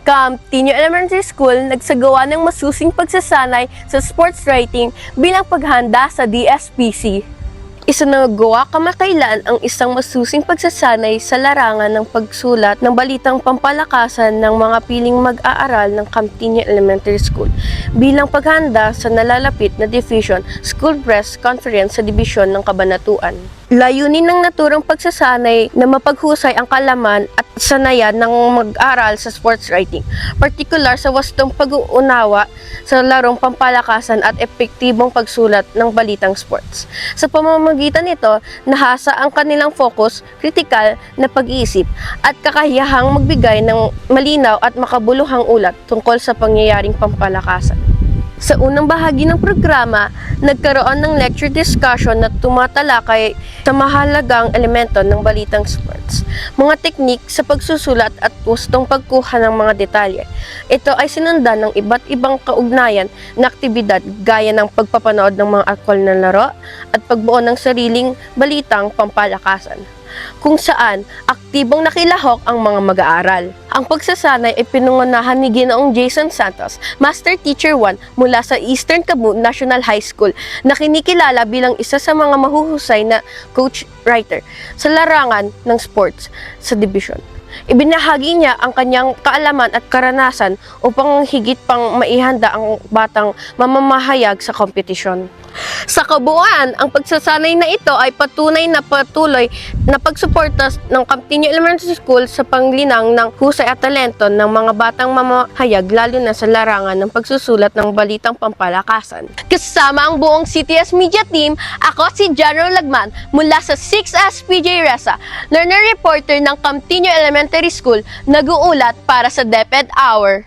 Camp-Tinio Elementary School nagsagawa ng masusing pagsasanay sa sports writing bilang paghanda sa DSPC. Isinagawa kamakailan ang isang masusing pagsasanay sa larangan ng pagsulat ng balitang pampalakasan ng mga piling mag-aaral ng Camp-Tinio Elementary School bilang paghanda sa nalalapit na Division School Press Conference sa Dibisyon ng Kabanatuan. Layunin ng naturang pagsasanay na mapaghusay ang kalaman at sanayan ng mag-aral sa sports writing, partikular sa wastong pag-uunawa sa larong pampalakasan at epektibong pagsulat ng balitang sports. Sa pamamagitan nito, nahasa ang kanilang focus, kritikal na pag-iisip at kakayahang magbigay ng malinaw at makabuluhang ulat tungkol sa pangyayaring pampalakasan. Sa unang bahagi ng programa, nagkaroon ng lecture discussion na tumatalakay sa mahalagang elemento ng balitang sports, mga teknik sa pagsusulat at wastong pagkuha ng mga detalye. Ito ay sinundan ng iba't ibang kaugnayan na aktibidad gaya ng pagpapanood ng mga aktual na laro at pagbuo ng sariling balitang pampalakasan, kung saan aktibong nakilahok ang mga mag-aaral. Ang pagsasanay ay pinungunahan ni Ginoong Jason Santos, Master Teacher 1 mula sa Eastern Cebu National High School, na kinikilala bilang isa sa mga mahuhusay na coach-writer sa larangan ng sports sa dibisyon. Ibinahagi niya ang kanyang kaalaman at karanasan upang higit pang maihanda ang batang mamamahayag sa kompetisyon. Sa kabuuan, ang pagsasanay na ito ay patunay na patuloy na pagsuporta ng Camp-Tinio Elementary School sa panglinang ng husay at talento ng mga batang mamahayag, lalo na sa larangan ng pagsusulat ng balitang pampalakasan. Kasama ang buong CTS Media Team, ako si General Lagman mula sa 6S PJ Resa, learner reporter ng Camp-Tinio Elementary School, nag-uulat para sa DepEd Hour.